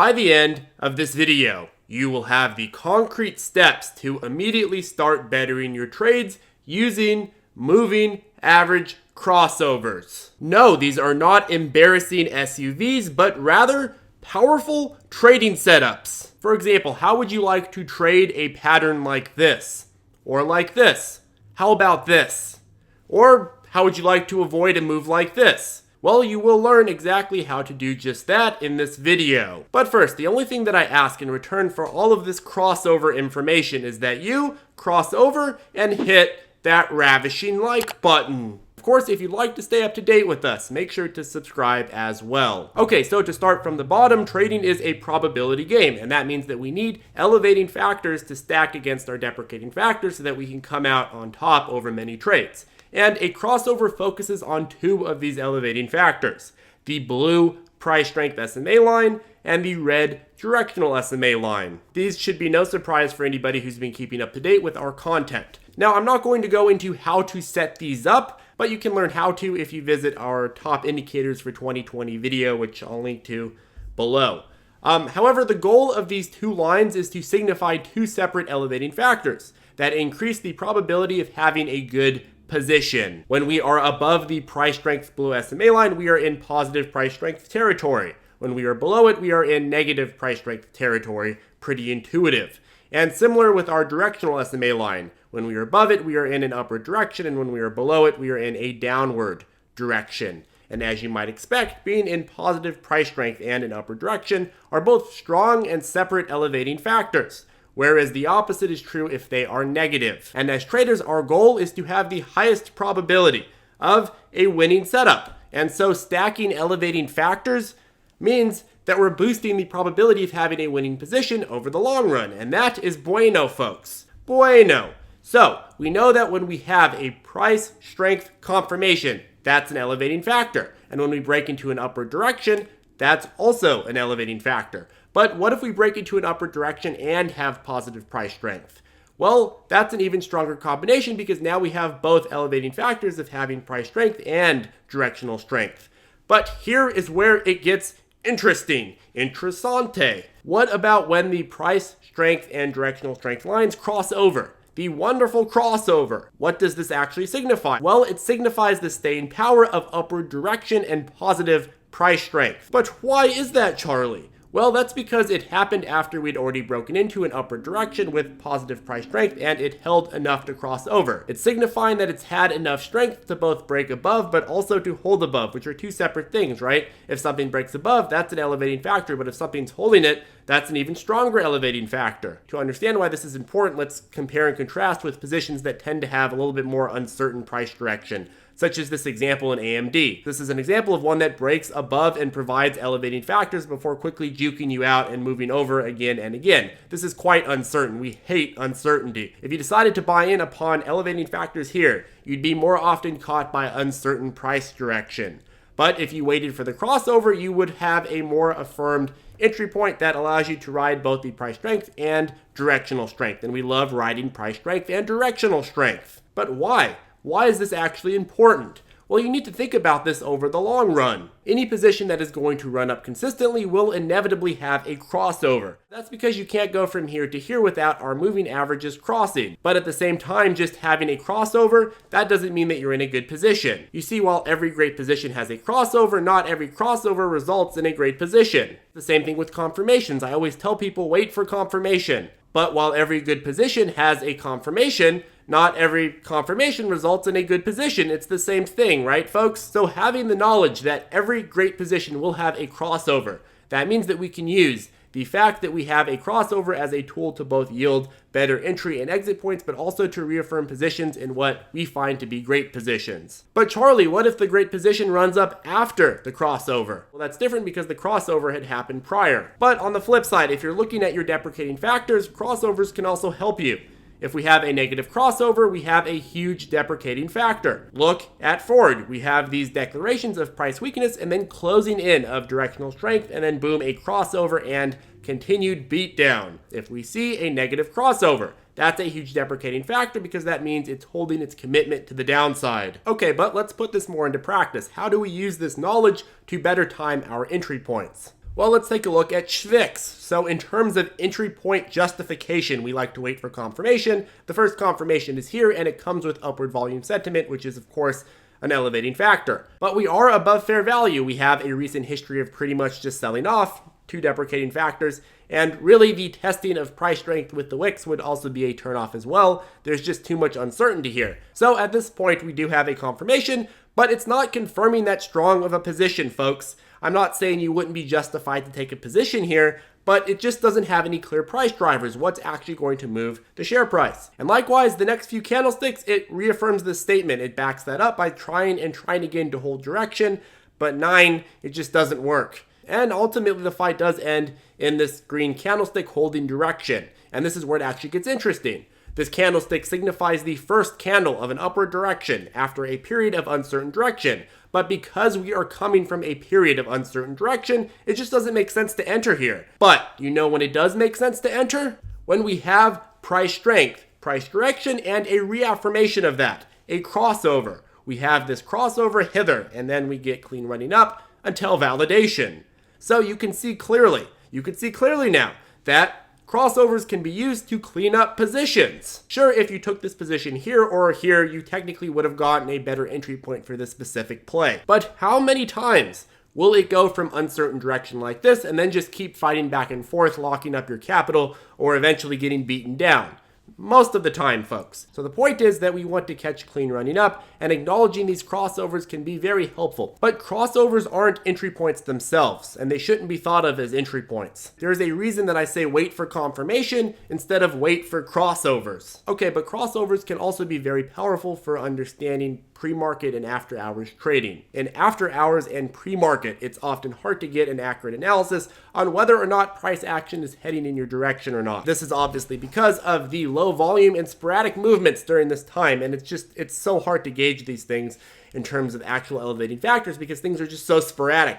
By the end of this video, you will have the concrete steps to immediately start bettering your trades using moving average crossovers. No, these are not embarrassing SUVs, but rather powerful trading setups. For example, how would you like to trade a pattern like this? Or like this? How about this? Or how would you like to avoid a move like this? Well, you will learn exactly how to do just that in this video. But first, the only thing that I ask in return for all of this crossover information is that you cross over and hit that ravishing like button. Of course, if you'd like to stay up to date with us, make sure to subscribe as well. Okay, so to start from the bottom, trading is a probability game, and that means that we need elevating factors to stack against our deprecating factors so that we can come out on top over many trades. And a crossover focuses on two of these elevating factors, the blue price strength SMA line and the red directional SMA line. These should be no surprise for anybody who's been keeping up to date with our content. Now, I'm not going to go into how to set these up, but you can learn how to if you visit our top indicators for 2020 video, which I'll link to below. However, the goal of these two lines is to signify two separate elevating factors that increase the probability of having a good position. When we are above the price strength blue SMA line, we are in positive price strength territory. When we are below it, we are in negative price strength territory. Pretty intuitive. And similar with our directional SMA line. When we are above it, we are in an upward direction, and when we are below it, we are in a downward direction. And as you might expect, being in positive price strength and in upward direction are both strong and separate elevating factors, whereas the opposite is true if they are negative. And as traders, our goal is to have the highest probability of a winning setup. And so stacking elevating factors means that we're boosting the probability of having a winning position over the long run. And that is bueno, folks. Bueno. So we know that when we have a price strength confirmation, that's an elevating factor. And when we break into an upward direction, that's also an elevating factor. But what if we break into an upward direction and have positive price strength? Well, that's an even stronger combination because now we have both elevating factors of having price strength and directional strength. But here is where it gets interesting. Interessante. What about when the price strength and directional strength lines cross over? The wonderful crossover. What does this actually signify? Well, it signifies the staying power of upward direction and positive price strength. But why is that, Charlie? Well, that's because it happened after we'd already broken into an upward direction with positive price strength and it held enough to cross over. It's signifying that it's had enough strength to both break above but also to hold above, which are two separate things, right? If something breaks above, that's an elevating factor, but if something's holding it, that's an even stronger elevating factor. To understand why this is important, let's compare and contrast with positions that tend to have a little bit more uncertain price direction, such as this example in AMD. This is an example of one that breaks above and provides elevating factors before quickly juking you out and moving over again and again. This is quite uncertain. We hate uncertainty. If you decided to buy in upon elevating factors here, you'd be more often caught by uncertain price direction. But if you waited for the crossover, you would have a more affirmed entry point that allows you to ride both the price strength and directional strength. And we love riding price strength and directional strength. But why? Why is this actually important? Well, you need to think about this over the long run. Any position that is going to run up consistently will inevitably have a crossover. That's because you can't go from here to here without our moving averages crossing. But at the same time, just having a crossover, that doesn't mean that you're in a good position. You see, while every great position has a crossover, not every crossover results in a great position. The same thing with confirmations. I always tell people, wait for confirmation. But while every good position has a confirmation, not every confirmation results in a good position. It's the same thing, right, folks? So having the knowledge that every great position will have a crossover, that means that we can use the fact that we have a crossover as a tool to both yield better entry and exit points, but also to reaffirm positions in what we find to be great positions. But Charlie, what if the great position runs up after the crossover? Well, that's different because the crossover had happened prior. But on the flip side, if you're looking at your deprecating factors, crossovers can also help you. If we have a negative crossover, we have a huge deprecating factor. Look at Ford. We have these declarations of price weakness and then closing in of directional strength, and then boom, a crossover and continued beatdown. If we see a negative crossover, that's a huge deprecating factor because that means it's holding its commitment to the downside. Okay, but let's put this more into practice. How do we use this knowledge to better time our entry points? Well, let's take a look at SWIX. So in terms of entry point justification, we like to wait for confirmation. The first confirmation is here, and it comes with upward volume sentiment, which is, of course, an elevating factor. But we are above fair value. We have a recent history of pretty much just selling off, two deprecating factors, and really the testing of price strength with the wicks would also be a turnoff as well. There's just too much uncertainty here. So at this point, we do have a confirmation, but it's not confirming that strong of a position, folks. I'm not saying you wouldn't be justified to take a position here, but it just doesn't have any clear price drivers. What's actually going to move the share price? And likewise, the next few candlesticks, it reaffirms this statement. It backs that up by trying again to hold direction, but 9, it just doesn't work. And ultimately, the fight does end in this green candlestick holding direction. And this is where it actually gets interesting. This candlestick signifies the first candle of an upward direction after a period of uncertain direction. But because we are coming from a period of uncertain direction, it just doesn't make sense to enter here. But you know when it does make sense to enter? When we have price strength, price direction, and a reaffirmation of that, a crossover. We have this crossover hither, and then we get clean running up until validation. So you can see clearly now that crossovers can be used to clean up positions. Sure, if you took this position here or here, you technically would have gotten a better entry point for this specific play. But how many times will it go from uncertain direction like this and then just keep fighting back and forth, locking up your capital, or eventually getting beaten down? Most of the time, folks. So the point is that we want to catch clean running up, and acknowledging these crossovers can be very helpful. But crossovers aren't entry points themselves, and they shouldn't be thought of as entry points. There's a reason that I say wait for confirmation instead of wait for crossovers. Okay, but crossovers can also be very powerful for understanding pre-market and after-hours trading. In after-hours and pre-market, it's often hard to get an accurate analysis on whether or not price action is heading in your direction or not. This is obviously because of the low volume and sporadic movements during this time, and it's so hard to gauge these things in terms of actual elevating factors because things are just so sporadic.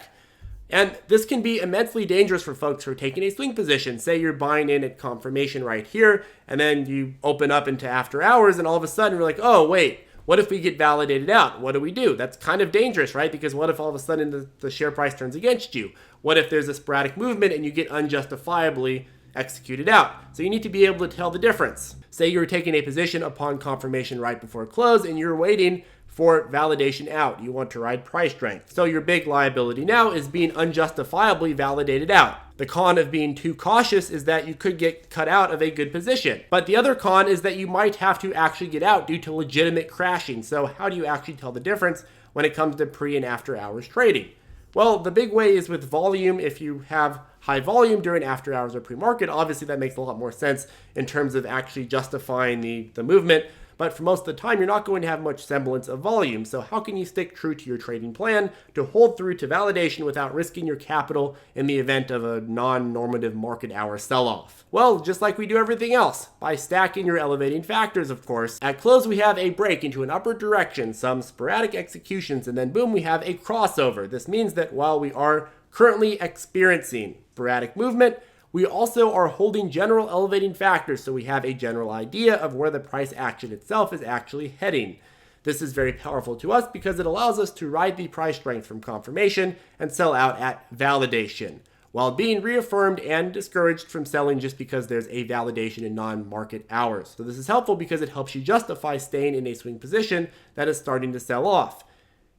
And this can be immensely dangerous for folks who are taking a swing position. Say you're buying in at confirmation right here, and then you open up into after hours, and all of a sudden you're like, oh, wait, what if we get validated out? What do? That's kind of dangerous, right? Because what if all of a sudden the share price turns against you? What if there's a sporadic movement and you get unjustifiably executed out? So you need to be able to tell the difference. Say you're taking a position upon confirmation right before close and you're waiting for validation out. You want to ride price strength. So your big liability now is being unjustifiably validated out. The con of being too cautious is that you could get cut out of a good position. But the other con is that you might have to actually get out due to legitimate crashing. So how do you actually tell the difference when it comes to pre and after hours trading? Well, the big way is with volume. If you have high volume during after hours or pre-market, obviously that makes a lot more sense in terms of actually justifying the movement. But for most of the time, you're not going to have much semblance of volume. So how can you stick true to your trading plan to hold through to validation without risking your capital in the event of a non-normative market hour sell-off? Well, just like we do everything else, by stacking your elevating factors, of course. At close, we have a break into an upward direction, some sporadic executions, and then boom, we have a crossover. This means that while we are currently experiencing sporadic movement, we also are holding general elevating factors, so we have a general idea of where the price action itself is actually heading. This is very powerful to us because it allows us to ride the price strength from confirmation and sell out at validation, while being reaffirmed and discouraged from selling just because there's a validation in non-market hours. So this is helpful because it helps you justify staying in a swing position that is starting to sell off.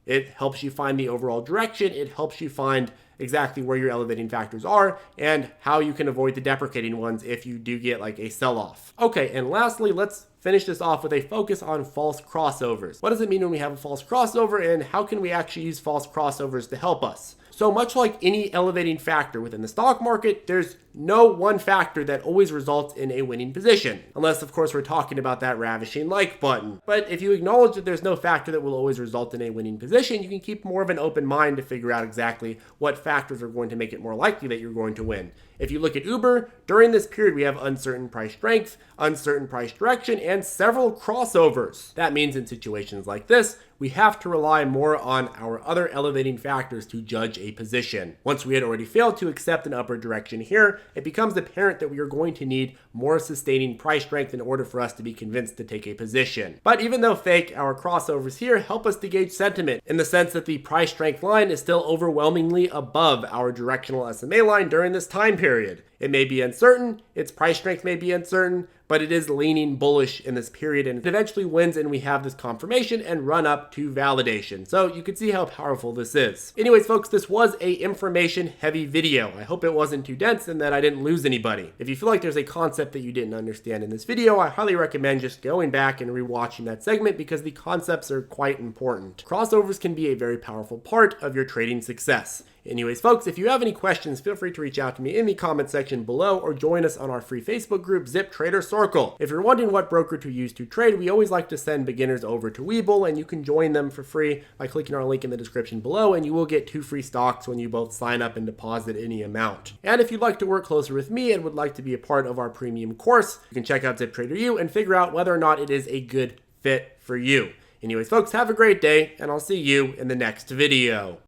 It helps you find the overall direction. It helps you find exactly where your elevating factors are and how you can avoid the deprecating ones if you do get like a sell-off. Okay, and lastly, let's finish this off with a focus on false crossovers. What does it mean when we have a false crossover, and how can we actually use false crossovers to help us? So much like any elevating factor within the stock market, there's no one factor that always results in a winning position. Unless, of course, we're talking about that ravishing like button. But if you acknowledge that there's no factor that will always result in a winning position, you can keep more of an open mind to figure out exactly what factors are going to make it more likely that you're going to win. If you look at Uber, during this period, we have uncertain price strength, uncertain price direction, and several crossovers. That means in situations like this, we have to rely more on our other elevating factors to judge a position. Once we had already failed to accept an upward direction here, it becomes apparent that we are going to need more sustaining price strength in order for us to be convinced to take a position. But even though fake, our crossovers here help us to gauge sentiment in the sense that the price strength line is still overwhelmingly above our directional SMA line during this time period. It may be uncertain, its price strength may be uncertain, but it is leaning bullish in this period, and it eventually wins and we have this confirmation and run up to validation. So you can see how powerful this is. Anyways, folks, this was a information heavy video. I hope it wasn't too dense and that I didn't lose anybody. If you feel like there's a concept that you didn't understand in this video, I highly recommend just going back and rewatching that segment because the concepts are quite important. Crossovers can be a very powerful part of your trading success. Anyways, folks, if you have any questions, feel free to reach out to me in the comment section below or join us on our free Facebook group, ZipTrader Circle. If you're wondering what broker to use to trade, we always like to send beginners over to Webull, and you can join them for free by clicking our link in the description below, and you will get 2 free stocks when you both sign up and deposit any amount. And if you'd like to work closer with me and would like to be a part of our premium course, you can check out ZipTrader U and figure out whether or not it is a good fit for you. Anyways, folks, have a great day, and I'll see you in the next video.